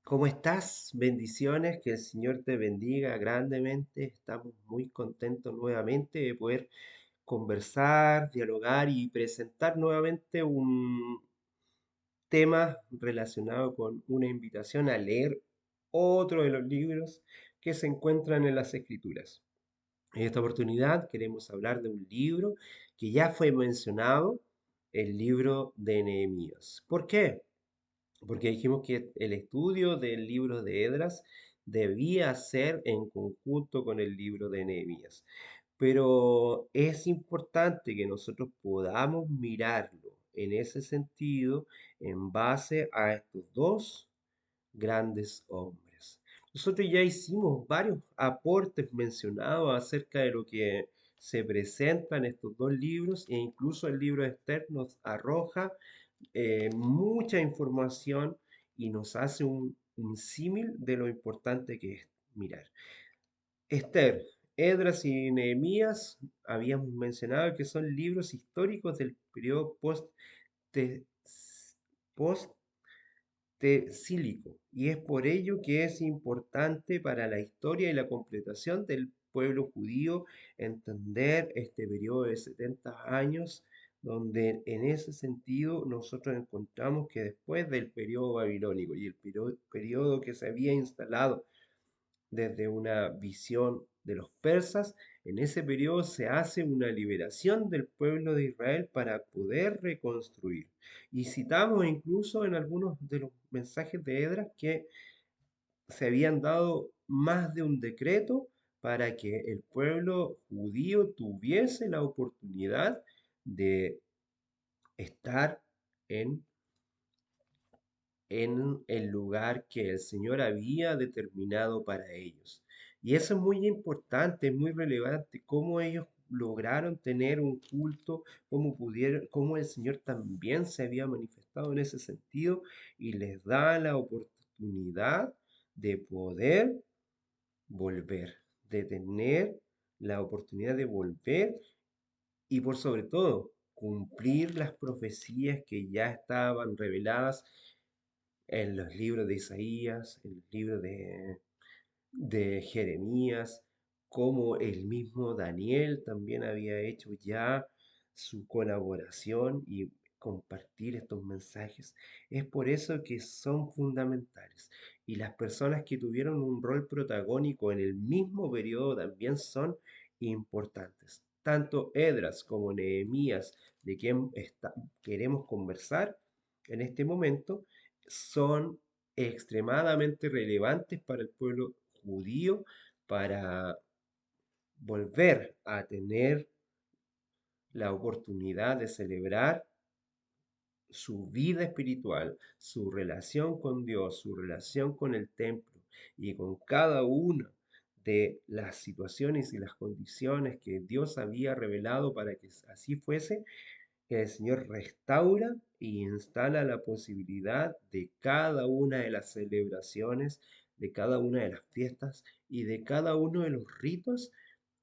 ¿Cómo estás? Bendiciones, que el Señor te bendiga grandemente. Estamos muy contentos nuevamente de poder conversar, dialogar y presentar nuevamente un tema relacionado con una invitación a leer otro de los libros que se encuentran en las Escrituras. En esta oportunidad queremos hablar de un libro que ya fue mencionado, el libro de Nehemías. ¿Por qué? Porque dijimos que el estudio del libro de Edras debía ser en conjunto con el libro de Nehemías. Pero es importante que nosotros podamos mirarlo en ese sentido en base a estos dos grandes hombres. Nosotros ya hicimos varios aportes mencionados acerca de lo que se presenta en estos dos libros e incluso el libro de Esther nos arroja mucha información y nos hace un símil de lo importante que es mirar. Esther, Edras y Nehemías habíamos mencionado que son libros históricos del periodo post-tesílico y es por ello que es importante para la historia y la completación del pueblo judío entender este periodo de 70 años, donde en ese sentido nosotros encontramos que después del periodo babilónico y el periodo que se había instalado desde una visión de los persas, en ese periodo se hace una liberación del pueblo de Israel para poder reconstruir. Y citamos incluso en algunos de los mensajes de Edras que se habían dado más de un decreto para que el pueblo judío tuviese la oportunidad de estar en en el lugar que el Señor había determinado para ellos. Y eso es muy importante, es muy relevante, cómo ellos lograron tener un culto, cómo pudieron, cómo el Señor también se había manifestado en ese sentido y les da la oportunidad de poder volver, de tener la oportunidad de volver y por sobre todo cumplir las profecías que ya estaban reveladas en los libros de Isaías, en los libros de Jeremías, como el mismo Daniel también había hecho ya su colaboración y compartir estos mensajes. Es por eso que son fundamentales. Y las personas que tuvieron un rol protagónico en el mismo periodo también son importantes. Tanto Edras como Nehemías, de quien queremos conversar en este momento, son extremadamente relevantes para el pueblo judío para volver a tener la oportunidad de celebrar su vida espiritual, su relación con Dios, su relación con el templo y con cada una de las situaciones y las condiciones que Dios había revelado para que así fuese, que el Señor restaura y instala la posibilidad de cada una de las celebraciones, de cada una de las fiestas y de cada uno de los ritos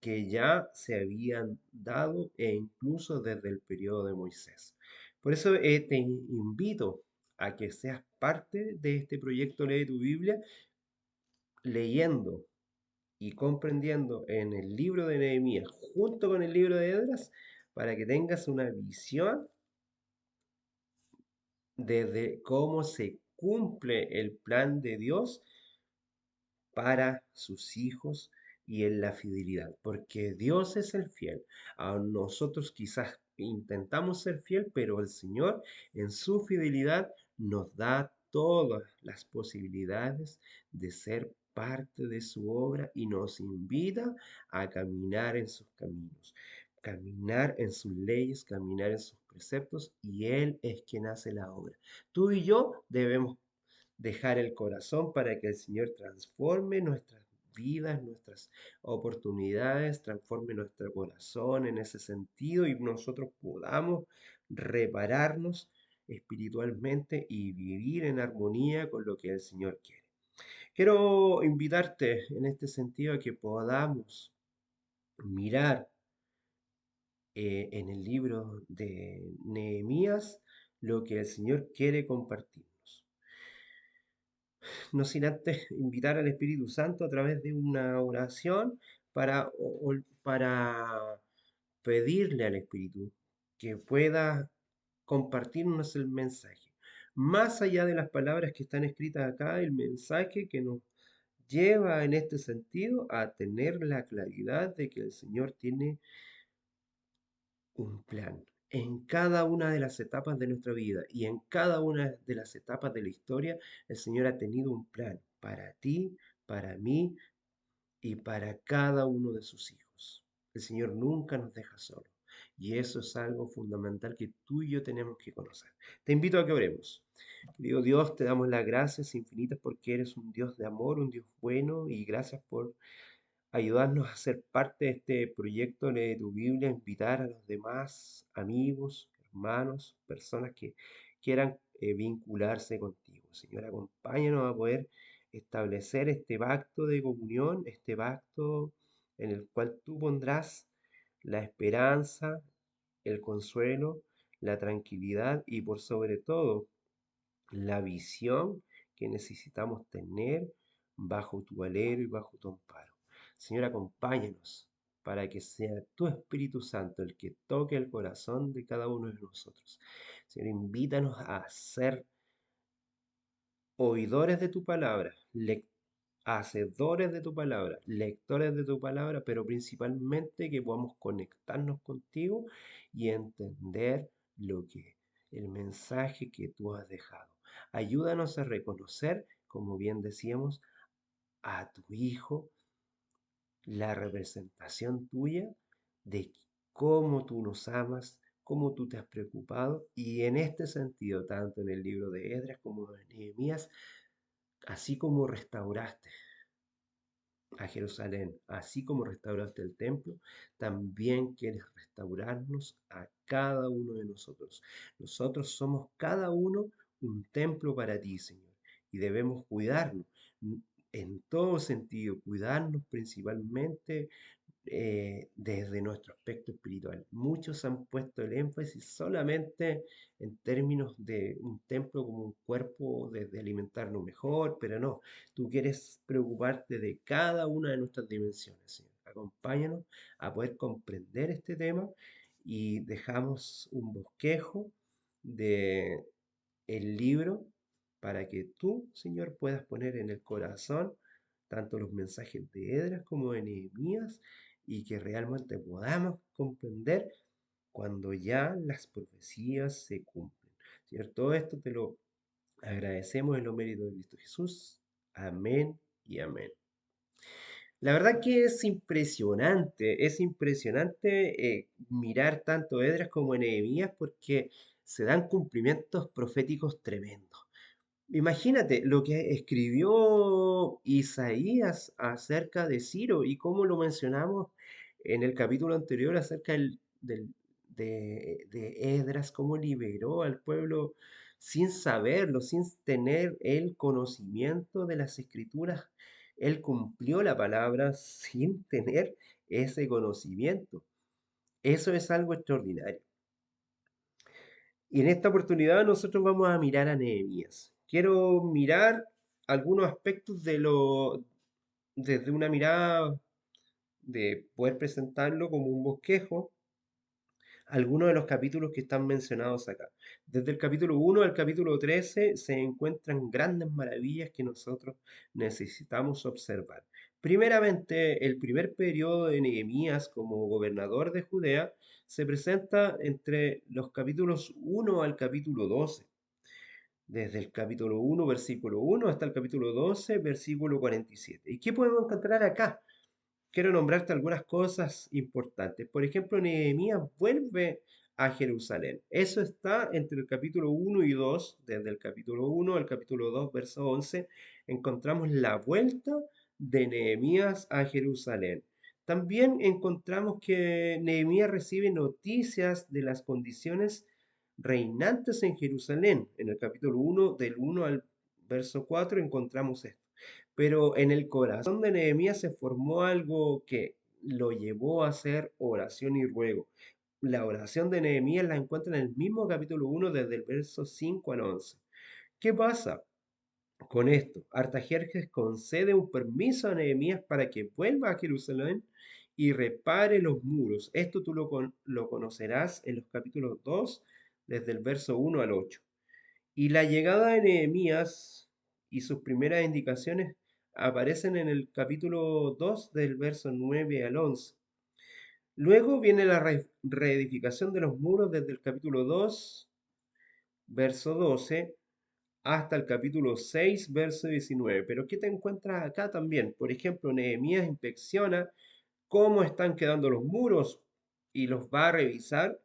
que ya se habían dado e incluso desde el periodo de Moisés. Por eso te invito a que seas parte de este proyecto Lee tu Biblia, leyendo y comprendiendo en el libro de Nehemías junto con el libro de Edras, para que tengas una visión desde cómo se cumple el plan de Dios para sus hijos y en la fidelidad, porque Dios es el fiel. A nosotros quizás intentamos ser fiel, pero el Señor en su fidelidad nos da todas las posibilidades de ser parte de su obra y nos invita a caminar en sus caminos, caminar en sus leyes, caminar en sus preceptos, y Él es quien hace la obra. Tú y yo debemos dejar el corazón para que el Señor transforme nuestras vidas, nuestras oportunidades, transforme nuestro corazón en ese sentido y nosotros podamos repararnos espiritualmente y vivir en armonía con lo que el Señor quiere. Quiero invitarte en este sentido a que podamos mirar en el libro de Nehemías lo que el Señor quiere compartirnos. no sin antes invitar al Espíritu Santo a través de una oración para pedirle al Espíritu que pueda compartirnos el mensaje. Más allá de las palabras que están escritas acá, el mensaje que nos lleva en este sentido a tener la claridad de que el Señor tiene un plan en cada una de las etapas de nuestra vida y en cada una de las etapas de la historia. El Señor ha tenido un plan para ti, para mí y para cada uno de sus hijos. El Señor nunca nos deja solos y eso es algo fundamental que tú y yo tenemos que conocer. Te invito a que oremos. Querido Dios, te damos las gracias infinitas porque eres un Dios de amor, un Dios bueno, y gracias por ayudarnos a ser parte de este proyecto de tu Biblia, invitar a los demás amigos, hermanos, personas que quieran vincularse contigo. Señor, acompáñanos a poder establecer este pacto de comunión, este pacto en el cual tú pondrás la esperanza, el consuelo, la tranquilidad y por sobre todo la visión que necesitamos tener bajo tu alero y bajo tu amparo. Señor, acompáñanos para que sea tu Espíritu Santo el que toque el corazón de cada uno de nosotros. Señor, invítanos a ser oidores de tu palabra, hacedores de tu palabra, lectores de tu palabra, pero principalmente que podamos conectarnos contigo y entender lo que el mensaje que tú has dejado. Ayúdanos a reconocer, como bien decíamos, a tu Hijo, la representación tuya de cómo tú nos amas, cómo tú te has preocupado, y en este sentido, tanto en el libro de Esdras como en Nehemías, así como restauraste a Jerusalén, así como restauraste el templo, también quieres restaurarnos a cada uno de nosotros. Nosotros somos cada uno un templo para ti, Señor, y debemos cuidarnos en todo sentido, cuidarnos principalmente desde nuestro aspecto espiritual. Muchos han puesto el énfasis solamente en términos de un templo como un cuerpo, de alimentarnos mejor, pero no, tú quieres preocuparte de cada una de nuestras dimensiones, Señor. Acompáñanos a poder comprender este tema y dejamos un bosquejo de el libro para que tú, Señor, puedas poner en el corazón tanto los mensajes de Edras como de Nehemías y que realmente podamos comprender cuando ya las profecías se cumplen. Señor, todo esto te lo agradecemos en los méritos de Cristo Jesús. Amén y amén. La verdad que es impresionante mirar tanto Edras como Nehemías porque se dan cumplimientos proféticos tremendos. Imagínate lo que escribió Isaías acerca de Ciro y cómo lo mencionamos en el capítulo anterior acerca de Esdras, cómo liberó al pueblo sin saberlo, sin tener el conocimiento de las escrituras. Él cumplió la palabra sin tener ese conocimiento. Eso es algo extraordinario. Y en esta oportunidad nosotros vamos a mirar a Nehemías. Quiero mirar algunos aspectos desde una mirada de poder presentarlo como un bosquejo, algunos de los capítulos que están mencionados acá. Desde el capítulo 1 al capítulo 13 se encuentran grandes maravillas que nosotros necesitamos observar. Primeramente, el primer periodo de Nehemías como gobernador de Judea se presenta entre los capítulos 1 al capítulo 12. Desde el capítulo 1, versículo 1, hasta el capítulo 12, versículo 47. ¿Y qué podemos encontrar acá? Quiero nombrarte algunas cosas importantes. Por ejemplo, Nehemías vuelve a Jerusalén. Eso está entre el capítulo 1 y 2. Desde el capítulo 1 al capítulo 2, verso 11, encontramos la vuelta de Nehemías a Jerusalén. También encontramos que Nehemías recibe noticias de las condiciones reinantes en Jerusalén. En el capítulo 1, del 1 al verso 4, encontramos esto. Pero en el corazón de Nehemías se formó algo que lo llevó a hacer oración y ruego. La oración de Nehemías la encuentra en el mismo capítulo 1 desde el verso 5 al 11. ¿Qué pasa? con esto, Artajerjes concede un permiso a Nehemías para que vuelva a Jerusalén y repare los muros. Esto tú lo conocerás en los capítulos 2, desde el verso 1 al 8. Y la llegada de Nehemías y sus primeras indicaciones aparecen en el capítulo 2, del verso 9 al 11. Luego viene la reedificación de los muros desde el capítulo 2, verso 12, hasta el capítulo 6, verso 19. Pero ¿qué te encuentras acá también? Por ejemplo, Nehemías inspecciona cómo están quedando los muros y los va a revisar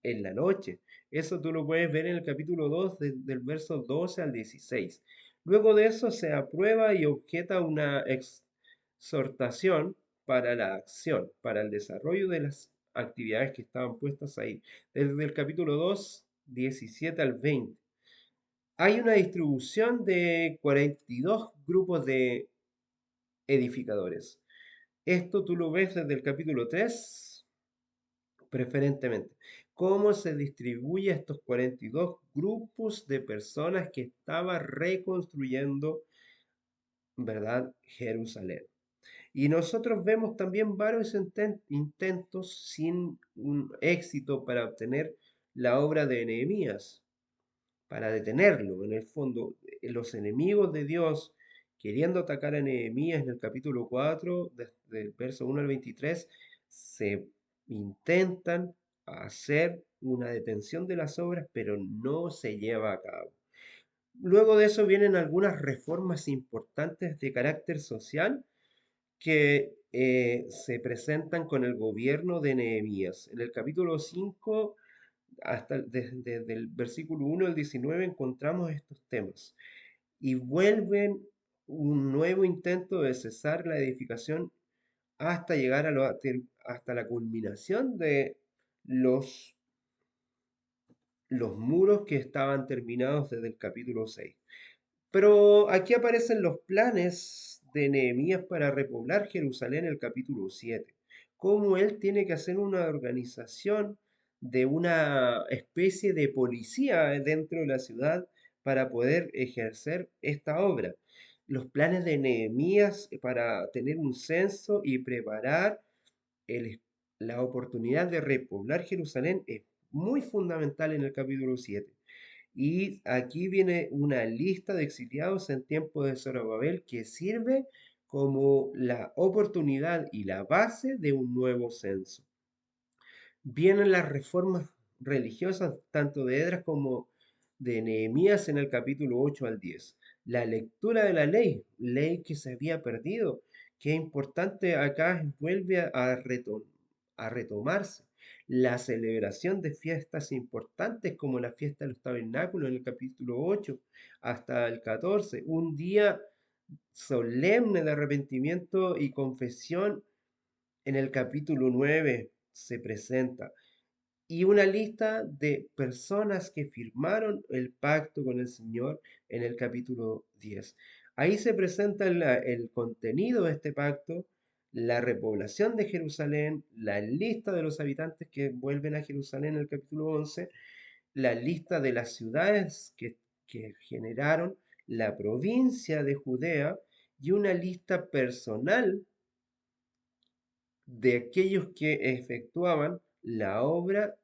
en la noche. Eso tú lo puedes ver en el capítulo 2, del verso 12 al 16. Luego de eso se aprueba y objeta una exhortación para la acción, para el desarrollo de las actividades que estaban puestas ahí. Desde el capítulo 2, 17 al 20. Hay una distribución de 42 grupos de edificadores. Esto tú lo ves desde el capítulo 3, preferentemente. Cómo se distribuye estos 42 grupos de personas que estaban reconstruyendo, ¿verdad?, Jerusalén. Y nosotros vemos también varios intentos sin un éxito para obtener la obra de Nehemías, para detenerlo. En el fondo, los enemigos de Dios, queriendo atacar a Nehemías en el capítulo 4, desde el verso 1 al 23, se intentan hacer una detención de las obras, pero no se lleva a cabo. Luego de eso vienen algunas reformas importantes de carácter social que se presentan con el gobierno de Nehemías. En el capítulo 5, desde el versículo 1 al 19, encontramos estos temas. Y vuelven un nuevo intento de cesar la edificación hasta llegar hasta la culminación de los, los muros que estaban terminados desde el capítulo 6. Pero aquí aparecen los planes de Nehemías para repoblar Jerusalén en el capítulo 7. Cómo él tiene que hacer una organización de una especie de policía dentro de la ciudad para poder ejercer esta obra. Los planes de Nehemías para tener un censo y preparar el- la oportunidad de repoblar Jerusalén es muy fundamental en el capítulo 7. Y aquí viene una lista de exiliados en tiempo de Zorobabel que sirve como la oportunidad y la base de un nuevo censo. Vienen las reformas religiosas tanto de Edras como de Nehemías en el capítulo 8 al 10. La lectura de la ley que se había perdido, que es importante acá, vuelve a retomarse. La celebración de fiestas importantes como la fiesta de los tabernáculos en el capítulo 8 hasta el 14, un día solemne de arrepentimiento y confesión en el capítulo 9 se presenta, y una lista de personas que firmaron el pacto con el Señor en el capítulo 10. Ahí se presenta el contenido de este pacto, la repoblación de Jerusalén, la lista de los habitantes que vuelven a Jerusalén en el capítulo 11, la lista de las ciudades que generaron la provincia de Judea y una lista personal de aquellos que efectuaban la obra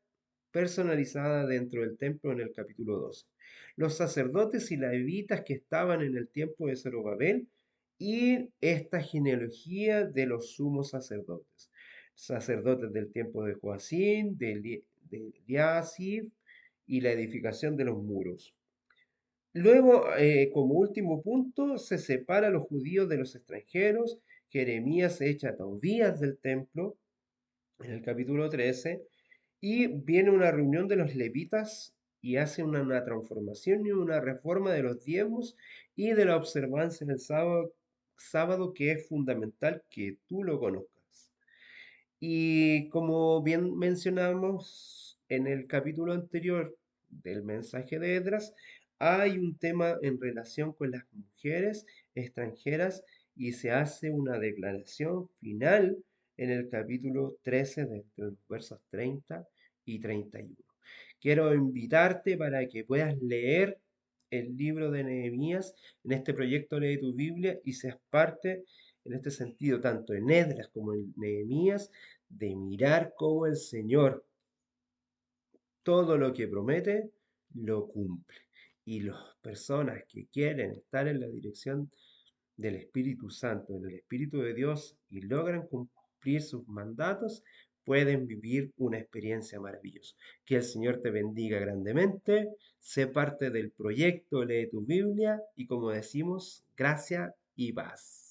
personalizada dentro del templo en el capítulo 12. Los sacerdotes y levitas que estaban en el tiempo de Zorobabel y esta genealogía de los sumos sacerdotes. Sacerdotes del tiempo de Joacín, de Eliasib y la edificación de los muros. Luego, como último punto, se separa a los judíos de los extranjeros. Jeremías echa a Tobías del templo en el capítulo 13, y viene una reunión de los levitas y hace una transformación y una reforma de los diezmos y de la observancia del sábado, que es fundamental que tú lo conozcas. Y como bien mencionamos en el capítulo anterior del mensaje de Edras, hay un tema en relación con las mujeres extranjeras y se hace una declaración final en el capítulo 13, de los versos 30 y 31. Quiero invitarte para que puedas leer el libro de Nehemías, en este proyecto Lee tu Biblia y seas parte, en este sentido, tanto en Esdras como en Nehemías, de mirar cómo el Señor todo lo que promete, lo cumple. Y las personas que quieren estar en la dirección del Espíritu Santo, en el Espíritu de Dios, y logran cumplir sus mandatos, pueden vivir una experiencia maravillosa. Que el Señor te bendiga grandemente, sé parte del proyecto Lee tu Biblia y como decimos, gracia y paz.